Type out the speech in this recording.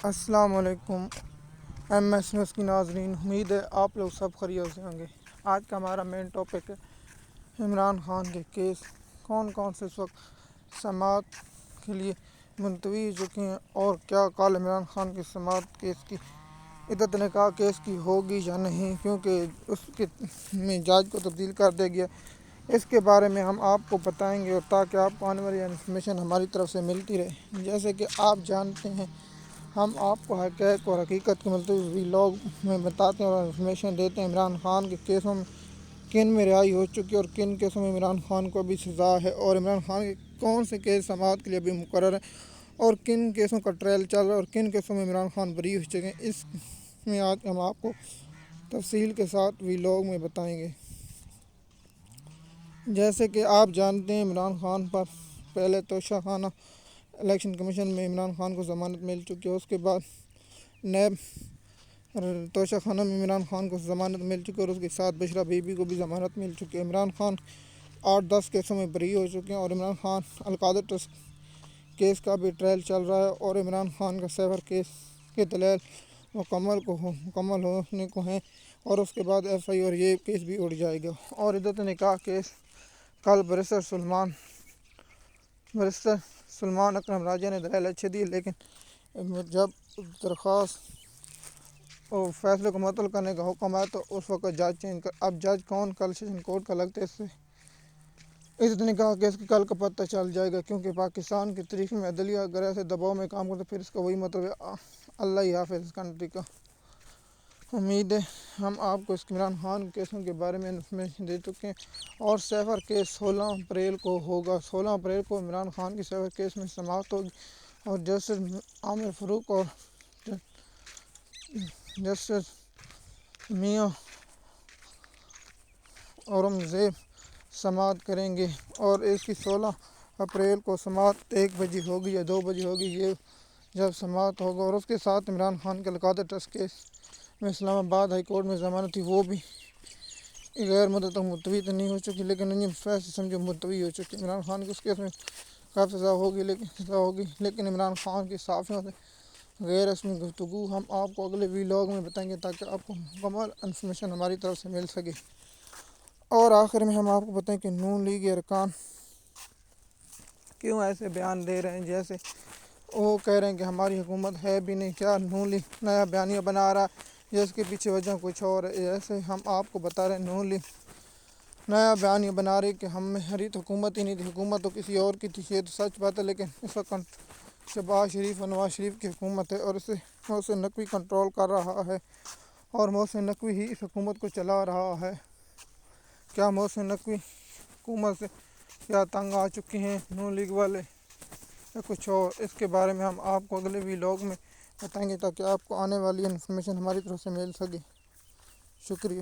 السلام علیکم M S news کی ناظرین، امید ہے آپ لوگ سب خیریت سے ہوں گے۔ آج کا ہمارا مین ٹاپک ہے عمران خان کے کیس، کون کون سے اس وقت سماعت کے لیے ملتوی ہو چکے ہیں، اور کیا کل عمران خان کی سماعت کیس کی عدت نکاح کیس کی ہوگی یا نہیں، کیونکہ اس کے میں جج کو تبدیل کر دیا گیا۔ اس کے بارے میں ہم آپ کو بتائیں گے، اور تاکہ آپ کو آنے والی انفارمیشن ہماری طرف سے ملتی رہے۔ جیسے کہ آپ جانتے ہیں، ہم آپ کو حقائق اور حقیقت کے ملتوی ویلاگ میں بتاتے ہیں اور انفارمیشن دیتے ہیں عمران خان کے کیسوں میں کن میں رہائی ہو چکی ہے، اور کن کیسوں میں عمران خان کو ابھی سزا ہے، اور عمران خان کے کون سے کیس سماعت کے لیے ابھی مقرر ہیں، اور کن کیسوں کا ٹرائل چل رہا ہے، اور کن کیسوں میں عمران خان بری ہو چکے ہیں۔ اس میں آج ہم آپ کو تفصیل کے ساتھ ویلاگ میں بتائیں گے۔ جیسے کہ آپ جانتے ہیں، عمران خان پر پہلے توشہ خانہ الیکشن کمیشن میں عمران خان کو ضمانت مل چکی ہے، اس کے بعد نیب توشہ خانہ میں عمران خان کو ضمانت مل چکی ہے، اور اس کے ساتھ بشرا بی بی کو بھی ضمانت مل چکی ہے۔ عمران خان 8-10 کیسوں میں بری ہو چکے ہیں، اور عمران خان القادر ٹرسٹ کیس کا بھی ٹرائل چل رہا ہے، اور عمران خان کا سیور کیس کے دلائل مکمل ہونے کو ہیں، اور اس کے بعد ایف آئی اور یہ کیس بھی اڑ جائے گا۔ اور عدت نکاح کیس کل بیرسٹر سلمان اکرم راجہ نے دلائل اچھے دیے، لیکن جب درخواست اور فیصلے کو معطل کرنے کا حکم آیا تو اس وقت جج چینج کر اب جج کون کل سیشن کورٹ کا لگتا ہے، اس سے عدت نکاح کیس کل کا پتہ چل جائے گا، کیونکہ پاکستان کی تاریخ میں عدلیہ اگر ایسے دباؤ میں کام کرتا ہے، پھر اس کا وہی مطلب ہے اللہ ہی حافظ اس کنٹری کا۔ امید ہے ہم آپ کو اس عمران خان کیسوں کے بارے میں انفارمیشن دے چکے ہیں، اور سیفر کیس 16 اپریل کو ہوگا۔ 16 اپریل کو عمران خان کی سیفر کیس میں سماعت ہوگی، اور جسٹس عامر فاروق اور جسٹس میاں اورنگزیب سماعت کریں گے، اور اس کی 16 اپریل کو سماعت 1 بجے ہوگی یا 2 بجے ہوگی، یہ جب سماعت ہوگا۔ اور اس کے ساتھ عمران خان کے القادر ٹرسٹ کیس میں اسلام آباد ہائی کورٹ میں ضمانت تھی، وہ بھی غیر مدت تک ملتوی تو نہیں ہو چکی، لیکن فیصلے سمجھو ملتوی ہو چکی۔ عمران خان کی اس کیس میں کافی سزا ہوگی، لیکن عمران خان کی صحافیوں سے غیر رسمی گفتگو ہم آپ کو اگلے ویلاگ میں بتائیں گے، تاکہ آپ کو مکمل انفارمیشن ہماری طرف سے مل سکے۔ اور آخر میں ہم آپ کو بتائیں کہ نون لیگ ارکان کیوں ایسے بیان دے رہے ہیں، جیسے وہ کہہ رہے ہیں کہ ہماری حکومت ہے بھی نہیں، کیا نون لیگ نیا بیانیہ بنا رہا ہے، جس کے پیچھے وجہ کچھ اور ہے۔ جیسے ہم آپ کو بتا رہے ہیں، نون لیگ نیا بیانیہ بنا رہی کہ ہماری تو حکومت ہی نہیں تھی، حکومت تو کسی اور کی تھی، یہ تو سچ بات ہے، لیکن اس وقت شہباز شریف اور نواز شریف کی حکومت ہے، اور اسے محسن نقوی کنٹرول کر رہا ہے، اور محسن نقوی ہی اس حکومت کو چلا رہا ہے۔ کیا محسن نقوی حکومت سے کیا تنگ آ چکے ہیں نون لیگ والے، یا کچھ اور؟ اس کے بارے میں ہم آپ کو اگلے ویلاگ میں بتائیں گے، تاکہ آپ کو آنے والی انفارمیشن ہماری طرف سے مل سکے۔ شکریہ۔